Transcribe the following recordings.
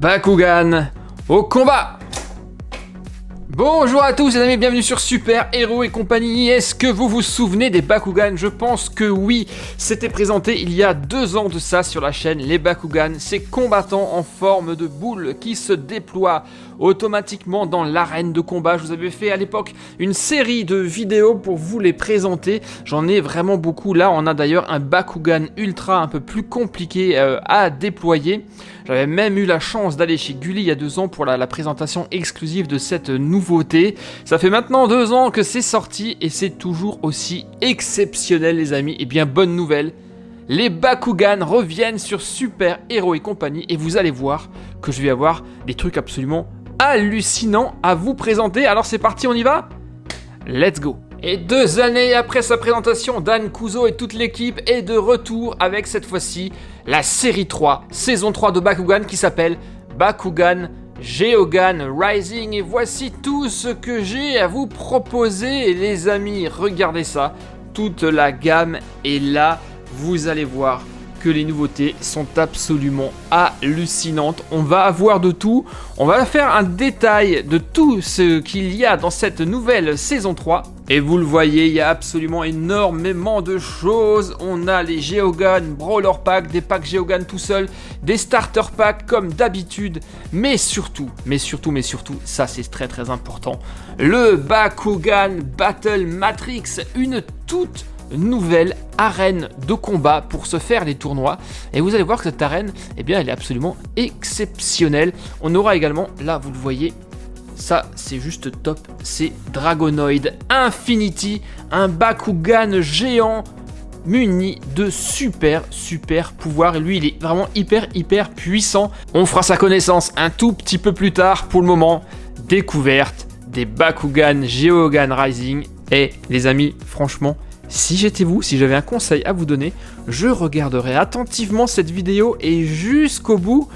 Bakugan au combat! Bonjour à tous les amis, bienvenue sur Super Héros et compagnie. Est-ce que vous vous souvenez des Bakugan? Je pense que oui. C'était présenté il y a 2 ans de ça sur la chaîne. Les Bakugan, ces combattants en forme de boule qui se déploient automatiquement dans l'arène de combat. Je vous avais fait à l'époque une série de vidéos pour vous les présenter. J'en ai vraiment beaucoup. Là, on a d'ailleurs un Bakugan Ultra un peu plus compliqué à déployer. J'avais même eu la chance d'aller chez Gulli il y a 2 ans pour la présentation exclusive de cette nouveauté. Ça fait maintenant 2 ans que c'est sorti et c'est toujours aussi exceptionnel les amis. Et bien bonne nouvelle, les Bakugan reviennent sur Super Héros et compagnie et vous allez voir que je vais avoir des trucs absolument hallucinants à vous présenter. Alors c'est parti, on y va? Let's go! Et 2 années après sa présentation, Dan Kuzo et toute l'équipe est de retour avec cette fois-ci la série 3, saison 3 de Bakugan qui s'appelle Bakugan Geogan Rising. Et voici tout ce que j'ai à vous proposer les amis, regardez ça, toute la gamme est là, vous allez voir que les nouveautés sont absolument hallucinantes. On va avoir de tout, on va faire un détail de tout ce qu'il y a dans cette nouvelle saison 3. Et vous le voyez, il y a absolument énormément de choses. On a les Geogan Brawler Pack, des packs Geogan tout seul, des Starter Packs comme d'habitude. Mais surtout, ça c'est très très important, le Bakugan Battle Matrix, une toute nouvelle arène de combat pour se faire les tournois. Et vous allez voir que cette arène, eh bien, elle est absolument exceptionnelle. On aura également, là vous le voyez, ça c'est juste top, c'est Dragonoid Infinity, un Bakugan géant muni de super pouvoirs. Et lui il est vraiment hyper puissant. On fera sa connaissance un tout petit peu plus tard. Pour le moment, découverte des Bakugan Geogan Rising. Et les amis, franchement, si j'étais vous, si j'avais un conseil à vous donner, je regarderais attentivement cette vidéo et jusqu'au bout.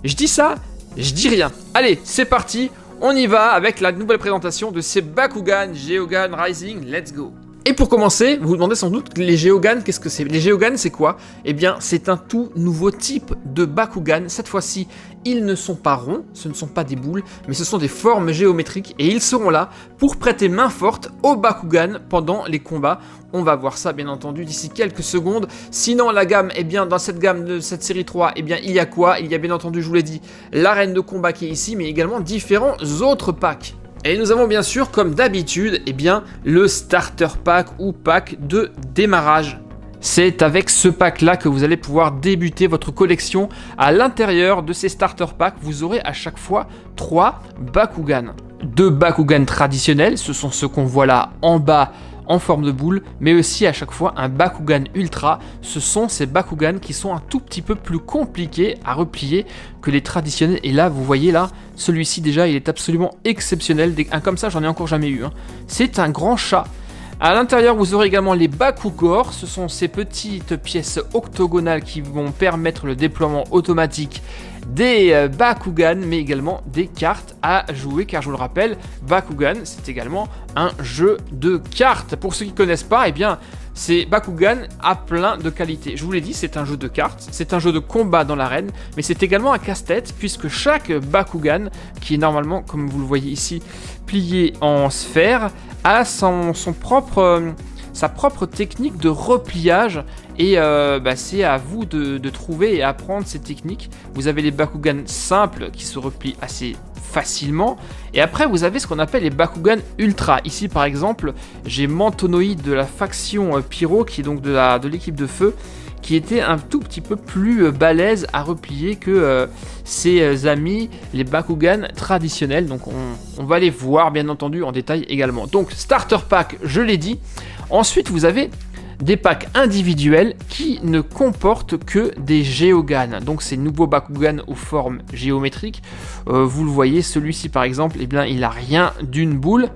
Je dis ça, je dis rien. Allez, c'est parti, on y va avec la nouvelle présentation de ces Bakugan Geogan Rising, let's go. Et pour commencer, vous vous demandez sans doute les Geogan, qu'est-ce que c'est? Les Geogan, c'est quoi? Eh bien, c'est un tout nouveau type de Bakugan. Cette fois-ci, ils ne sont pas ronds, ce ne sont pas des boules, mais ce sont des formes géométriques et ils seront là pour prêter main forte aux Bakugan pendant les combats. On va voir ça, bien entendu, d'ici quelques secondes. Sinon, la gamme, eh bien, dans cette gamme de cette série 3, eh bien, il y a quoi? Il y a bien entendu, je vous l'ai dit, l'arène de combat qui est ici, mais également différents autres packs. Et nous avons bien sûr, comme d'habitude, eh bien, le Starter Pack ou pack de démarrage. C'est avec ce pack-là que vous allez pouvoir débuter votre collection. À l'intérieur de ces Starter Packs, vous aurez à chaque fois 3 Bakugan. 2 Bakugan traditionnels, ce sont ceux qu'on voit là en bas, en forme de boule, mais aussi à chaque fois un Bakugan Ultra. Ce sont ces Bakugan qui sont un tout petit peu plus compliqués à replier que les traditionnels. Et là, vous voyez là, celui-ci déjà, il est absolument exceptionnel. Un comme ça, j'en ai encore jamais eu. C'est un grand chat. À l'intérieur, vous aurez également les Bakugor. Ce sont ces petites pièces octogonales qui vont permettre le déploiement automatique des Bakugan, mais également des cartes à jouer, car je vous le rappelle, Bakugan, c'est également un jeu de cartes. Pour ceux qui ne connaissent pas, eh bien, c'est Bakugan a plein de qualités. Je vous l'ai dit, c'est un jeu de cartes, c'est un jeu de combat dans l'arène, mais c'est également un casse-tête, puisque chaque Bakugan, qui est normalement, comme vous le voyez ici, plié en sphère, a sa propre technique de repliage. Et c'est à vous de trouver et apprendre ces techniques. Vous avez les Bakugan simples qui se replient assez facilement. Et après, vous avez ce qu'on appelle les Bakugan Ultra. Ici, par exemple, j'ai Mantonoïde de la faction Pyro, qui est donc de l'équipe de feu, qui était un tout petit peu plus balèze à replier que ses amis, les Bakugan traditionnels. Donc, on va les voir, bien entendu, en détail également. Donc, Starter Pack, je l'ai dit. Ensuite, vous avez des packs individuels qui ne comportent que des Geogan. Donc ces nouveaux Bakugan aux formes géométriques. Vous le voyez, celui-ci par exemple, eh bien, il n'a rien d'une boule,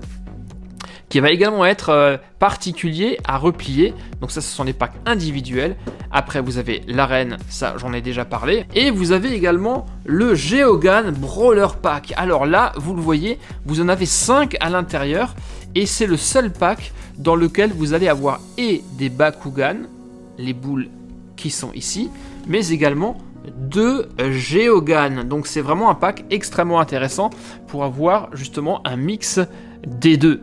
qui va également être particulier à replier. Donc ça, ce sont des packs individuels. Après, vous avez l'arène, ça j'en ai déjà parlé. Et vous avez également le Geogan Brawler Pack. Alors là, vous le voyez, vous en avez 5 à l'intérieur. Et c'est le seul pack dans lequel vous allez avoir et des Bakugan, les boules qui sont ici, mais également de Geoghan. Donc c'est vraiment un pack extrêmement intéressant pour avoir justement un mix des deux.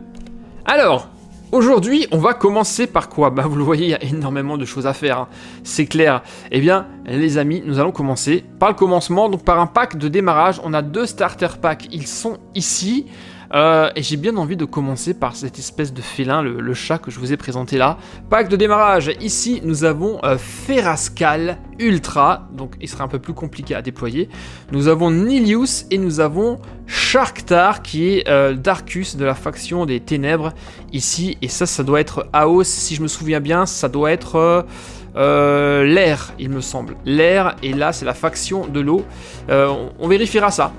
Alors, aujourd'hui, on va commencer par quoi? Bah vous le voyez, il y a énormément de choses à faire, hein. C'est clair. Eh bien, les amis, nous allons commencer par le commencement, donc par un pack de démarrage. On a 2 starter packs, ils sont ici. Et j'ai bien envie de commencer par cette espèce de félin, le chat que je vous ai présenté là. Pack de démarrage, ici nous avons Ferascal Ultra, donc il sera un peu plus compliqué à déployer. Nous avons Nilius et nous avons Sharktar qui est Darkus de la faction des ténèbres ici. Et ça doit être Aos, si je me souviens bien, ça doit être... l'air, il me semble. L'air, et là c'est la faction de l'eau. On vérifiera ça.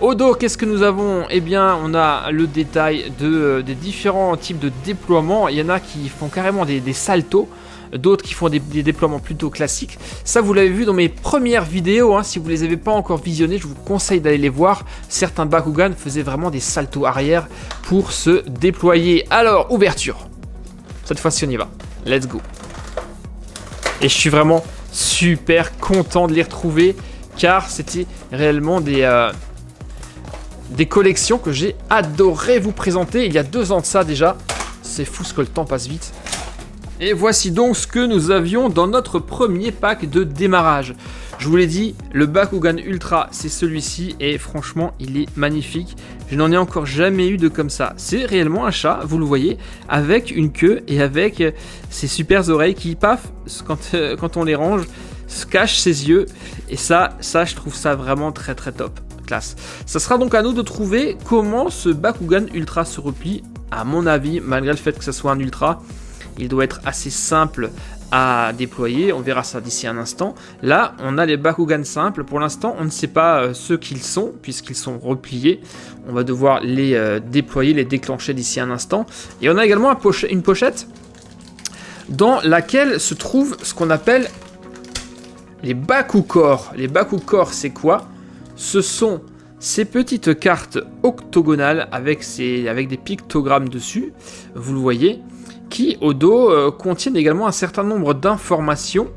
Au dos, qu'est-ce que nous avons? Eh bien, on a le détail des différents types de déploiements. Il y en a qui font carrément des saltos, d'autres qui font des déploiements plutôt classiques. Ça, vous l'avez vu dans mes premières vidéos, hein. Si vous ne les avez pas encore visionnées, je vous conseille d'aller les voir. Certains Bakugan faisaient vraiment des saltos arrière pour se déployer. Alors, ouverture. Cette fois-ci, on y va. Let's go. Et je suis vraiment super content de les retrouver, car c'était réellement des collections que j'ai adoré vous présenter il y a 2 ans de ça déjà. C'est fou ce que le temps passe vite. Et voici donc ce que nous avions dans notre premier pack de démarrage. Je vous l'ai dit, le Bakugan Ultra, c'est celui-ci et franchement, il est magnifique. Je n'en ai encore jamais eu de comme ça. C'est réellement un chat, vous le voyez, avec une queue et avec ses super oreilles qui, paf, quand on les range, se cachent ses yeux. Et ça, je trouve ça vraiment très très top. Classe. Ça sera donc à nous de trouver comment ce Bakugan Ultra se replie. À mon avis, malgré le fait que ce soit un Ultra, il doit être assez simple à déployer. On verra ça d'ici un instant. Là, on a les Bakugan simples. Pour l'instant, on ne sait pas ce qu'ils sont, puisqu'ils sont repliés. On va devoir les déployer, les déclencher d'ici un instant. Et on a également une pochette dans laquelle se trouve ce qu'on appelle les Bakukor. Les Bakukor, c'est quoi? Ce sont ces petites cartes octogonales avec des pictogrammes dessus, vous le voyez, qui au dos contiennent également un certain nombre d'informations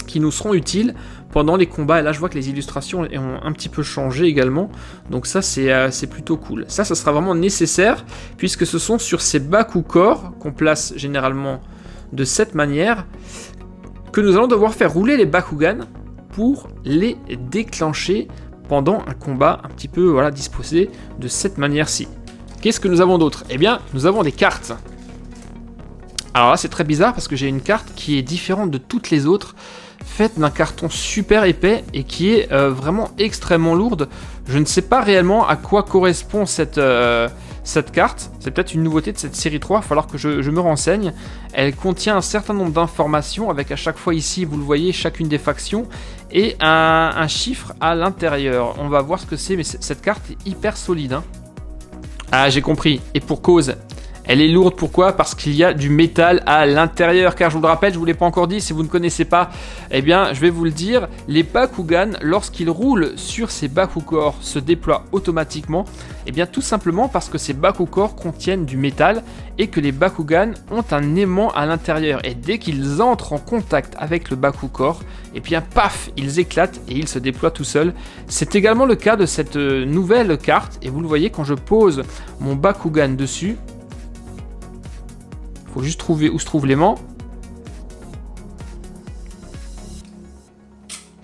qui nous seront utiles pendant les combats. Et là je vois que les illustrations ont un petit peu changé également, donc ça c'est plutôt cool. Ça sera vraiment nécessaire, puisque ce sont sur ces Bakukor qu'on place généralement de cette manière que nous allons devoir faire rouler les Bakugan pour les déclencher pendant un combat un petit peu disposé de cette manière-ci. Qu'est-ce que nous avons d'autre? Eh bien, nous avons des cartes. Alors là, c'est très bizarre parce que j'ai une carte qui est différente de toutes les autres, faite d'un carton super épais et qui est vraiment extrêmement lourde. Je ne sais pas réellement à quoi correspond cette carte. C'est peut-être une nouveauté de cette série 3, il va falloir que je me renseigne. Elle contient un certain nombre d'informations avec à chaque fois ici, vous le voyez, chacune des factions et un chiffre à l'intérieur. On va voir ce que c'est, mais cette carte est hyper solide, hein. Ah, j'ai compris, et pour cause. Elle est lourde, pourquoi? Parce qu'il y a du métal à l'intérieur, car je vous le rappelle, je ne vous l'ai pas encore dit, si vous ne connaissez pas, eh bien, je vais vous le dire, les Bakugan, lorsqu'ils roulent sur ces Bakukor, se déploient automatiquement, eh bien, tout simplement parce que ces Bakukor contiennent du métal et que les Bakugan ont un aimant à l'intérieur. Et dès qu'ils entrent en contact avec le Bakukor, eh bien, paf, ils éclatent et ils se déploient tout seuls. C'est également le cas de cette nouvelle carte, et vous le voyez, quand je pose mon Bakugan dessus, faut juste trouver où se trouve l'aimant.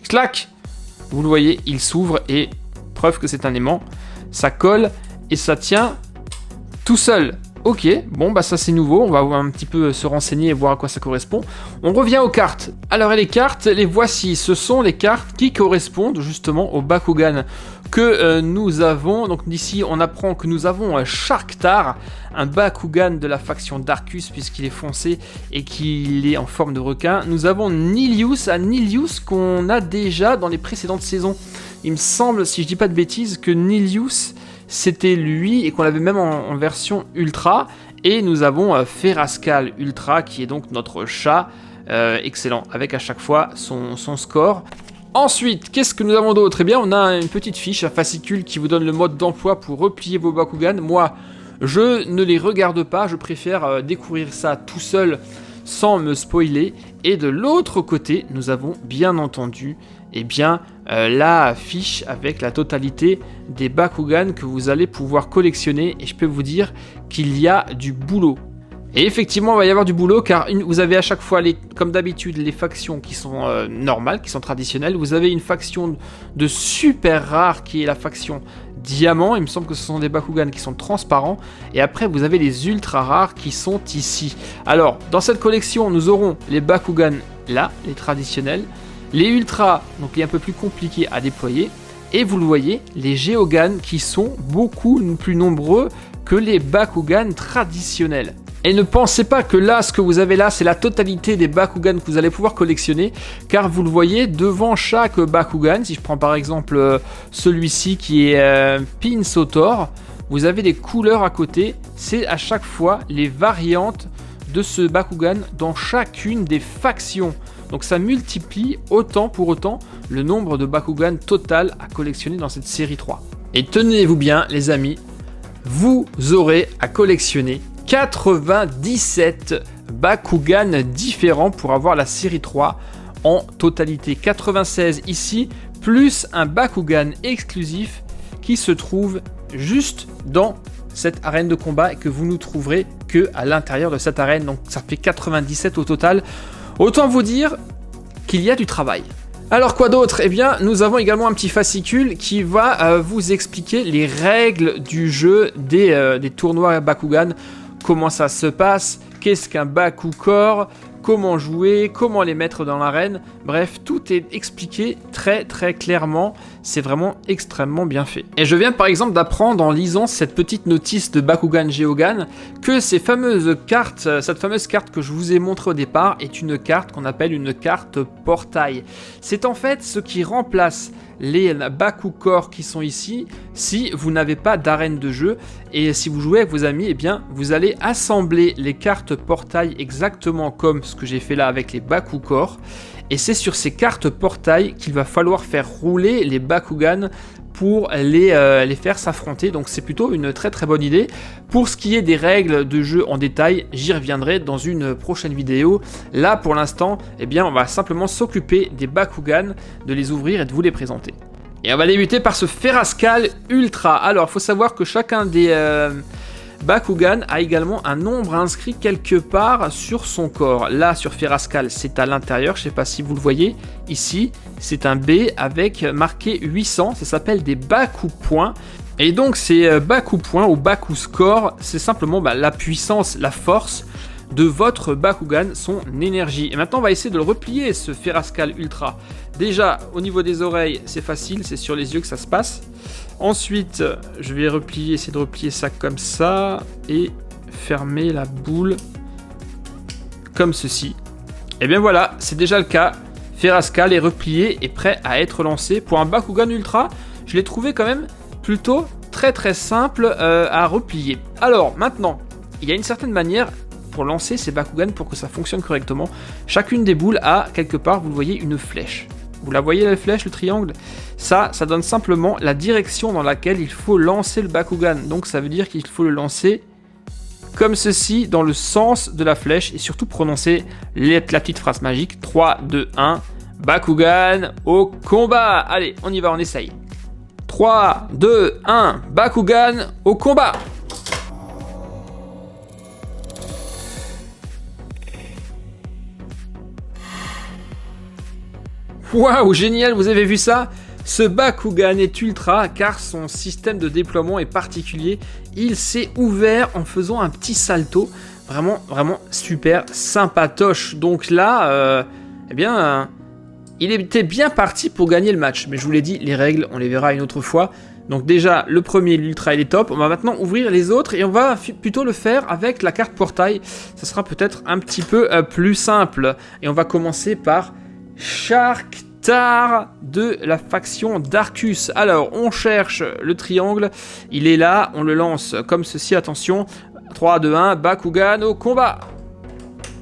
Clac! Vous le voyez, il s'ouvre et preuve que c'est un aimant. Ça colle et ça tient tout seul. Ok, bon bah ça c'est nouveau, on va un petit peu se renseigner et voir à quoi ça correspond. On revient aux cartes. Alors et les cartes, les voici. Ce sont les cartes qui correspondent justement au Bakugan que nous avons. Donc d'ici on apprend que nous avons Sharktar, un Bakugan de la faction Darkus puisqu'il est foncé et qu'il est en forme de requin. Nous avons Nilius, un Nilius qu'on a déjà dans les précédentes saisons. Il me semble, si je dis pas de bêtises, que Nilius c'était lui et qu'on l'avait même en version ultra. Et nous avons Ferascal Ultra qui est donc notre chat excellent avec à chaque fois son score. Ensuite, qu'est-ce que nous avons d'autre? Eh bien, on a une petite fiche, un fascicule qui vous donne le mode d'emploi pour replier vos Bakugan. Moi, je ne les regarde pas, je préfère découvrir ça tout seul sans me spoiler. Et de l'autre côté, nous avons bien entendu eh bien, la fiche avec la totalité des Bakugan que vous allez pouvoir collectionner. Et je peux vous dire qu'il y a du boulot. Et effectivement, il va y avoir du boulot car vous avez à chaque fois, comme d'habitude, les factions qui sont normales, qui sont traditionnelles. Vous avez une faction de super rare qui est la faction diamant. Il me semble que ce sont des Bakugan qui sont transparents. Et après, vous avez les ultra rares qui sont ici. Alors, dans cette collection, nous aurons les Bakugan là, les traditionnels. Les ultras, donc il est un peu plus compliqué à déployer. Et vous le voyez, les Geogan qui sont beaucoup plus nombreux que les Bakugan traditionnels. Et ne pensez pas que là, ce que vous avez là, c'est la totalité des Bakugan que vous allez pouvoir collectionner, car vous le voyez, devant chaque Bakugan, si je prends par exemple celui-ci qui est Pinsotor, vous avez des couleurs à côté, c'est à chaque fois les variantes de ce Bakugan dans chacune des factions. Donc ça multiplie autant pour autant le nombre de Bakugan total à collectionner dans cette série 3. Et tenez-vous bien les amis, vous aurez à collectionner 97 Bakugan différents pour avoir la série 3 en totalité. 96 ici, plus un Bakugan exclusif qui se trouve juste dans cette arène de combat et que vous ne trouverez que à l'intérieur de cette arène. Donc ça fait 97 au total. Autant vous dire qu'il y a du travail. Alors quoi d'autre? Eh bien, nous avons également un petit fascicule qui va vous expliquer les règles du jeu des tournois Bakugan. Comment ça se passe, qu'est-ce qu'un Bakucore, comment jouer, comment les mettre dans l'arène. Bref, tout est expliqué très très clairement. C'est vraiment extrêmement bien fait. Et je viens par exemple d'apprendre en lisant cette petite notice de Bakugan Geogan que cette fameuse carte que je vous ai montrée au départ est une carte qu'on appelle une carte portail. C'est en fait ce qui remplace les Bakucore qui sont ici si vous n'avez pas d'arène de jeu et si vous jouez avec vos amis, eh bien vous allez assembler les cartes portail exactement comme ce que j'ai fait là avec les Bakucore et c'est sur ces cartes portail qu'il va falloir faire rouler les Bakugan pour les faire s'affronter, donc c'est plutôt une très très bonne idée. Pour ce qui est des règles de jeu en détail, j'y reviendrai dans une prochaine vidéo. Là pour l'instant, eh bien on va simplement s'occuper des Bakugan, de les ouvrir et de vous les présenter. Et on va débuter par ce Ferascal Ultra. Alors il faut savoir que chacun des Bakugan a également un nombre inscrit quelque part sur son corps. Là sur Ferascal c'est à l'intérieur, je ne sais pas si vous le voyez ici, c'est un B avec marqué 800, ça s'appelle des Baku points. Et donc ces Baku points ou Baku score, c'est simplement la puissance, la force de votre Bakugan, son énergie. Et maintenant on va essayer de le replier ce Ferascal Ultra. Déjà au niveau des oreilles c'est facile, c'est sur les yeux que ça se passe. Ensuite je vais essayer de replier ça comme ça et fermer la boule comme ceci. Et bien voilà, c'est déjà le cas. Ferascal est replié et prêt à être lancé. Pour un Bakugan Ultra, je l'ai trouvé quand même plutôt très très simple à replier. Alors maintenant, il y a une certaine manière pour lancer ces Bakugan pour que ça fonctionne correctement. Chacune des boules a quelque part, vous le voyez, une flèche. Vous la voyez la flèche, le triangle? Ça donne simplement la direction dans laquelle il faut lancer le Bakugan. Donc ça veut dire qu'il faut le lancer comme ceci, dans le sens de la flèche, et surtout prononcer la petite phrase magique. 3, 2, 1, Bakugan au combat. Allez, on y va, on essaye. 3, 2, 1, Bakugan au combat. Waouh, génial, vous avez vu ça? Ce Bakugan est ultra car son système de déploiement est particulier. Il s'est ouvert en faisant un petit salto. Vraiment, vraiment super sympatoche. Donc là, eh bien, il était bien parti pour gagner le match. Mais je vous l'ai dit, les règles, on les verra une autre fois. Donc déjà, le premier, l'ultra, il est top. On va maintenant ouvrir les autres et on va plutôt le faire avec la carte portail. Ça sera peut-être un petit peu plus simple. Et on va commencer par Sharktar de la faction Darkus. Alors, on cherche le triangle. Il est là, on le lance comme ceci, attention. 3, 2, 1, Bakugan au combat.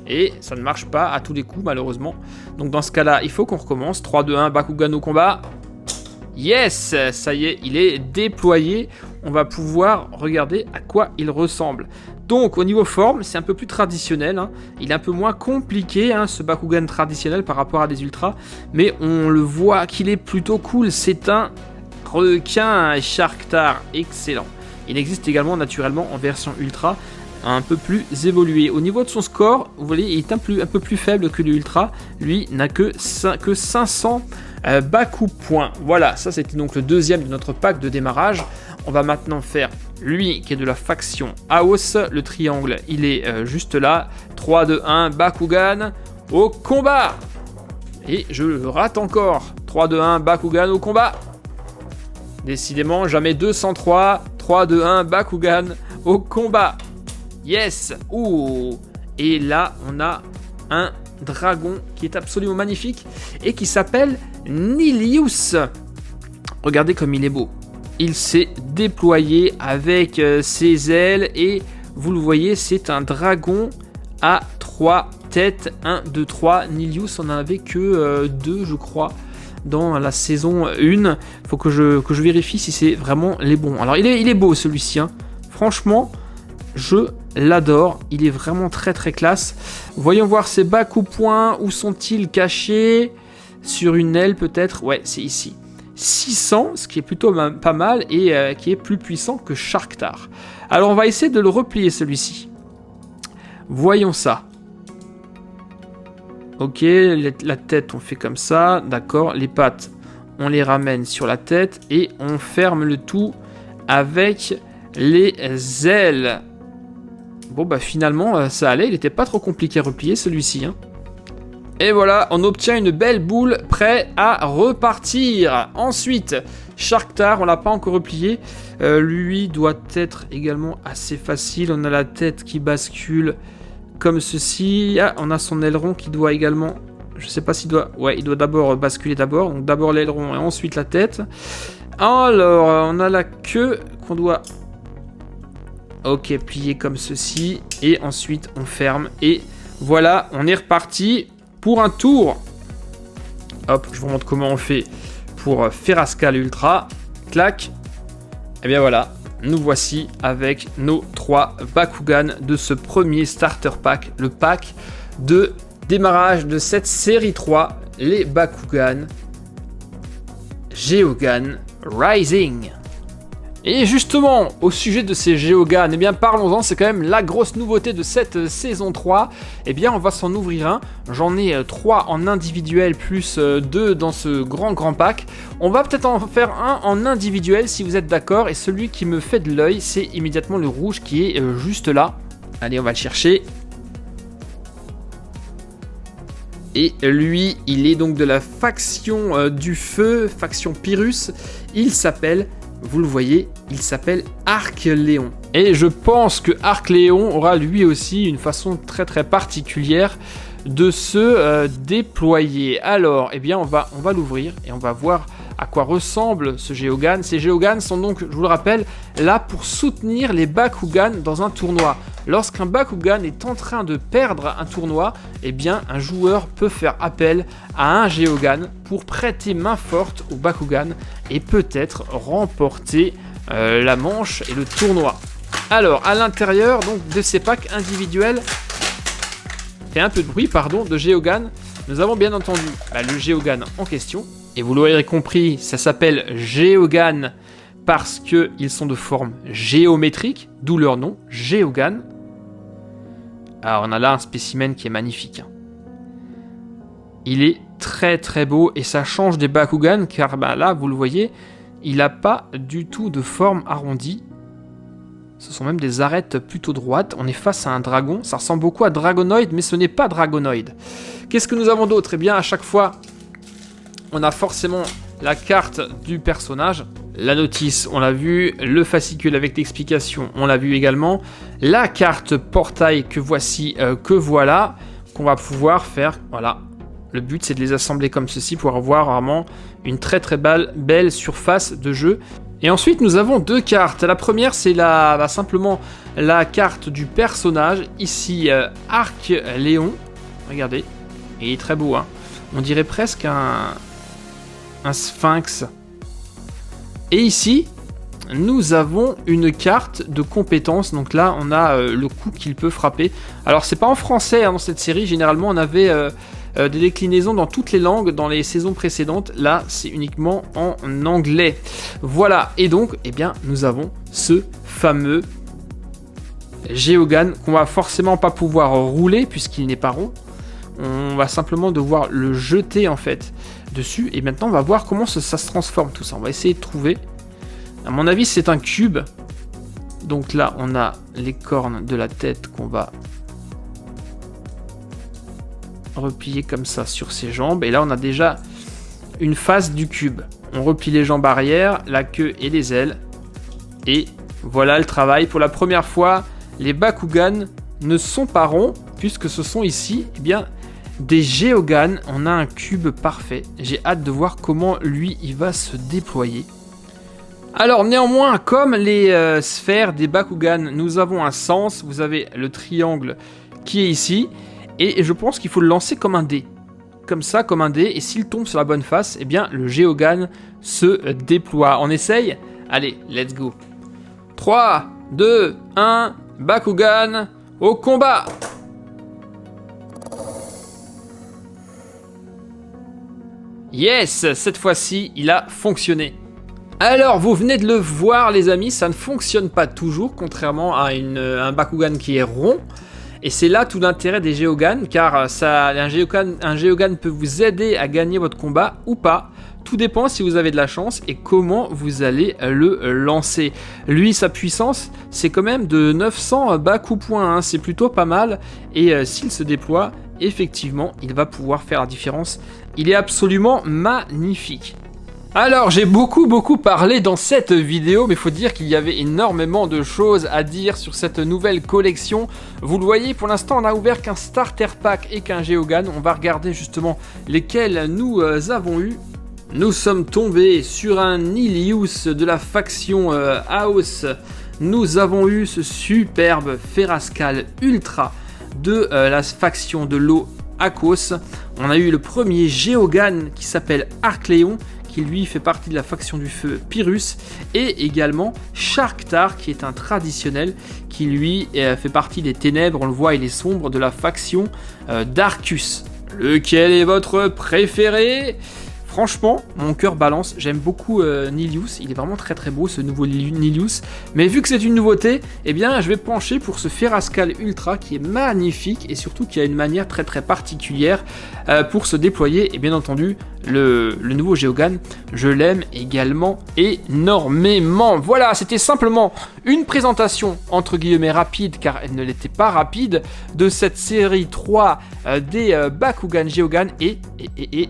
Et ça ne marche pas à tous les coups, malheureusement. Donc dans ce cas-là, il faut qu'on recommence. 3, 2, 1, Bakugan au combat. Yes, ça y est, il est déployé. on va pouvoir regarder à quoi il ressemble. Donc au niveau forme, c'est un peu plus traditionnel, hein. Il est un peu moins compliqué, hein, ce Bakugan traditionnel par rapport à des ultras, mais on le voit qu'il est plutôt cool. C'est un requin Sharktar, excellent. Il existe également naturellement en version ultra, un peu plus évolué. Au niveau de son score, vous voyez, il est un peu plus faible que l'ultra. Lui n'a que 500 Baku points. Voilà, ça c'était donc le deuxième de notre pack de démarrage. On va maintenant faire lui qui est de la faction House. Le triangle, il est juste là. 3, 2, 1, Bakugan au combat. Et je le rate encore. 3, 2, 1, Bakugan au combat. Décidément, jamais 203. 3, 2, 1, Bakugan au combat. Yes! Ouh! Et là, on a un dragon qui est absolument magnifique et qui s'appelle Nilius. Regardez comme il est beau. Il s'est déployé avec ses ailes et vous le voyez, c'est un dragon à 3 têtes. 1, 2, 3. Nilius en avait que 2, je crois, dans la saison 1. Faut que je vérifie si c'est vraiment les bons. Alors, il est beau celui-ci, hein. Franchement, je l'adore, il est vraiment très très classe. Voyons voir ses Baku points, où sont-ils cachés? Sur une aile peut-être, ouais c'est ici. 600, ce qui est plutôt pas mal et qui est plus puissant que Sharktar. Alors on va essayer de le replier celui-ci. Voyons ça. Ok, la tête on fait comme ça, d'accord. Les pattes on les ramène sur la tête et on ferme le tout avec les ailes. Bon bah finalement ça allait, il n'était pas trop compliqué à replier celui-ci, hein. Et voilà, on obtient une belle boule prêt à repartir. Ensuite, Sharktar, on l'a pas encore replié. Lui doit être également assez facile. On a la tête qui bascule comme ceci. Ah, on a son aileron qui doit également... Je sais pas s'il doit... Ouais, il doit d'abord basculer d'abord. Donc d'abord l'aileron et ensuite la tête. Alors, on a la queue qu'on doit... Ok, plier comme ceci. Et ensuite, on ferme. Et voilà, on est reparti pour un tour. Hop, je vous montre comment on fait pour Ferascal Ultra. Clac. Et bien voilà, nous voici avec nos 3 Bakugan de ce premier starter pack. Le pack de démarrage de cette série 3. Les Bakugan Geogan Rising. Et justement, au sujet de ces Geogan, eh bien parlons-en, c'est quand même la grosse nouveauté de cette saison 3. Eh bien on va s'en ouvrir un, j'en ai 3 en individuel plus 2 dans ce grand pack. On va peut-être en faire un en individuel si vous êtes d'accord, et celui qui me fait de l'œil, c'est immédiatement le rouge qui est juste là. Allez, on va le chercher. Et lui, il est donc de la faction du feu, faction Pyrrhus. Il s'appelle... Vous le voyez, il s'appelle Arcléon. Et je pense que Arcléon aura lui aussi une façon très très particulière de se déployer. Alors, eh bien, on va l'ouvrir et on va voir à quoi ressemble ce Geogan. Ces Geogan sont donc, je vous le rappelle, là pour soutenir les Bakugan dans un tournoi. Lorsqu'un Bakugan est en train de perdre un tournoi, eh bien, un joueur peut faire appel à un Geogan pour prêter main forte au Bakugan et peut-être remporter la manche et le tournoi. Alors, à l'intérieur donc de ces packs individuels, fait un peu de bruit, pardon, de Geogan, nous avons bien entendu le Geogan en question. Et vous l'aurez compris, ça s'appelle Geogan parce qu'ils sont de forme géométrique, d'où leur nom, Geogan. Alors on a là un spécimen qui est magnifique. Il est très très beau et ça change des Bakugan car là, vous le voyez, il n'a pas du tout de forme arrondie. Ce sont même des arêtes plutôt droites. On est face à un dragon, ça ressemble beaucoup à Dragonoid, mais ce n'est pas Dragonoid. Qu'est-ce que nous avons d'autre? Eh bien à chaque fois, on a forcément la carte du personnage, la notice, on l'a vu, le fascicule avec l'explication, on l'a vu également, la carte portail que voici, que voilà, qu'on va pouvoir faire, voilà. Le but c'est de les assembler comme ceci pour avoir vraiment une très très belle surface de jeu. Et ensuite nous avons 2 cartes. La première c'est simplement la carte du personnage, ici Arcléon, regardez, il est très beau, hein. On dirait presque un sphinx. Et ici, nous avons une carte de compétences. Donc là, on a le coup qu'il peut frapper. Alors, c'est pas en français hein, dans cette série. Généralement, on avait des déclinaisons dans toutes les langues dans les saisons précédentes. Là, c'est uniquement en anglais. Voilà. Et donc, eh bien, nous avons ce fameux Geoghan qu'on va forcément pas pouvoir rouler puisqu'il n'est pas rond. On va simplement devoir le jeter en fait dessus. Et maintenant, on va voir comment ça se transforme tout ça. On va essayer de trouver. À mon avis, c'est un cube. Donc là, on a les cornes de la tête qu'on va replier comme ça sur ses jambes. Et là, on a déjà une face du cube. On replie les jambes arrière, la queue et les ailes. Et voilà le travail. Pour la première fois, les Bakugan ne sont pas ronds, puisque ce sont ici eh bien, des Geoghan. On a un cube parfait. J'ai hâte de voir comment lui, il va se déployer. Alors néanmoins, comme les sphères des Bakugan, nous avons un sens. Vous avez le triangle qui est ici. Et je pense qu'il faut le lancer comme un dé. Comme ça, comme un dé. Et s'il tombe sur la bonne face, eh bien le Geoghan se déploie. On essaye ? Allez, let's go. 3, 2, 1, Bakugan, au combat ! Yes, cette fois-ci, il a fonctionné. Alors, vous venez de le voir, les amis, ça ne fonctionne pas toujours, contrairement à un Bakugan qui est rond. Et c'est là tout l'intérêt des Geoghan, car un Geoghan peut vous aider à gagner votre combat ou pas. Tout dépend si vous avez de la chance et comment vous allez le lancer. Lui, sa puissance, c'est quand même de 900 Baku points, hein. C'est plutôt pas mal. Et s'il se déploie, effectivement, il va pouvoir faire la différence. Il est absolument magnifique. Alors, j'ai beaucoup parlé dans cette vidéo, mais il faut dire qu'il y avait énormément de choses à dire sur cette nouvelle collection. Vous le voyez, pour l'instant, on n'a ouvert qu'un Starter Pack et qu'un Geoghan. On va regarder justement lesquels nous avons eu. Nous sommes tombés sur un Nilius de la faction Aos. Nous avons eu ce superbe Ferascal Ultra de la faction de l'eau Akos. On a eu le premier Geoghan qui s'appelle Arcléon, qui lui fait partie de la faction du feu Pyrrhus, et également Sharktar qui est un traditionnel qui lui fait partie des ténèbres, on le voit il est sombre, de la faction d'Arcus. Lequel est votre préféré ? Franchement, mon cœur balance, j'aime beaucoup Nilius, il est vraiment très beau ce nouveau Nilius, mais vu que c'est une nouveauté, eh bien je vais pencher pour ce Ferascal Ultra qui est magnifique et surtout qui a une manière très particulière pour se déployer, et bien entendu le nouveau Geoghan, je l'aime également énormément. Voilà, c'était simplement une présentation entre guillemets rapide, car elle ne l'était pas rapide, de cette série 3 des Bakugan Geoghan, et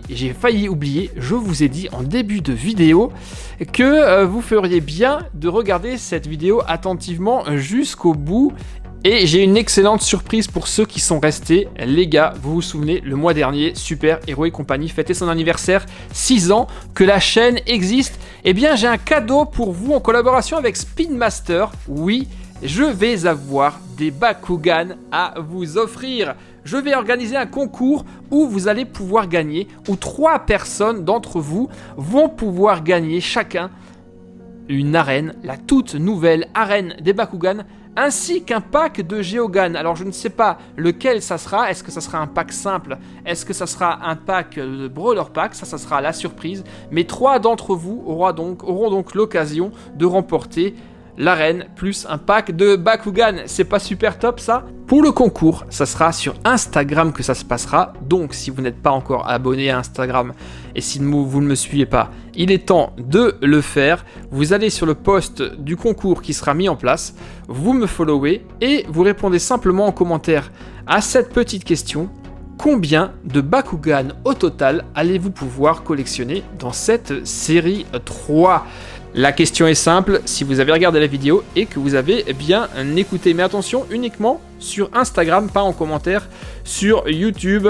j'ai failli oublier, je vous ai dit en début de vidéo que vous feriez bien de regarder cette vidéo attentivement jusqu'au bout. Et j'ai une excellente surprise pour ceux qui sont restés. Les gars, vous vous souvenez, le mois dernier, Super Héros et compagnie fêtait son anniversaire, 6 ans que la chaîne existe. Eh bien, j'ai un cadeau pour vous en collaboration avec Spin Master. Oui, je vais avoir des Bakugan à vous offrir. Je vais organiser un concours où vous allez pouvoir gagner, où 3 personnes d'entre vous vont pouvoir gagner chacun une arène, la toute nouvelle arène des Bakugan, ainsi qu'un pack de Geoghan. Alors je ne sais pas lequel ça sera, est-ce que ça sera un pack simple, est-ce que ça sera un pack de Brawler Pack, ça sera la surprise, mais 3 d'entre vous auront donc l'occasion de remporter l'arène plus un pack de Bakugan. C'est pas super top ça? Pour le concours, ça sera sur Instagram que ça se passera, donc si vous n'êtes pas encore abonné à Instagram et si vous ne me suivez pas, il est temps de le faire. Vous allez sur le post du concours qui sera mis en place, vous me followez et vous répondez simplement en commentaire à cette petite question: combien de Bakugan au total allez-vous pouvoir collectionner dans cette série 3? La question est simple, si vous avez regardé la vidéo et que vous avez bien écouté. Mais attention, uniquement sur Instagram, pas en commentaire sur YouTube.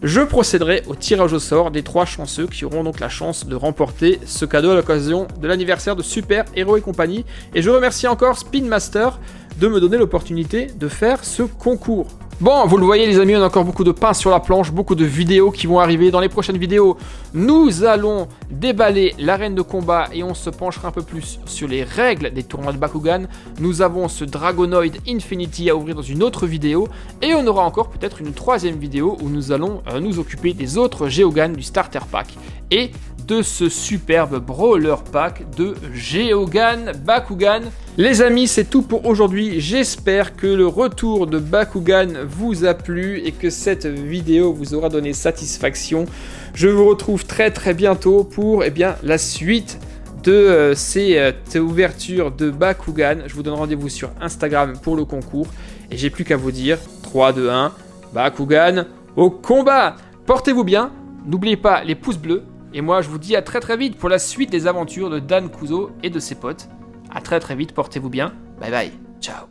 Je procéderai au tirage au sort des 3 chanceux qui auront donc la chance de remporter ce cadeau à l'occasion de l'anniversaire de Super Héros et compagnie. Et je remercie encore Spin Master de me donner l'opportunité de faire ce concours. Bon, vous le voyez les amis, on a encore beaucoup de pain sur la planche, beaucoup de vidéos qui vont arriver. Dans les prochaines vidéos, nous allons déballer l'arène de combat et on se penchera un peu plus sur les règles des tournois de Bakugan. Nous avons ce Dragonoid Infinity à ouvrir dans une autre vidéo et on aura encore peut-être une troisième vidéo où nous allons nous occuper des autres Geogan du Starter Pack et de ce superbe Brawler Pack de Geogan Bakugan. Les amis, c'est tout pour aujourd'hui. J'espère que le retour de Bakugan vous a plu et que cette vidéo vous aura donné satisfaction. Je vous retrouve très bientôt pour la suite de cette ouverture de Bakugan. Je vous donne rendez-vous sur Instagram pour le concours. Et j'ai plus qu'à vous dire 3, 2, 1, Bakugan au combat. Portez-vous bien, n'oubliez pas les pouces bleus. Et moi, je vous dis à très vite pour la suite des aventures de Dan Kuzo et de ses potes. À très vite, portez-vous bien. Bye bye, ciao.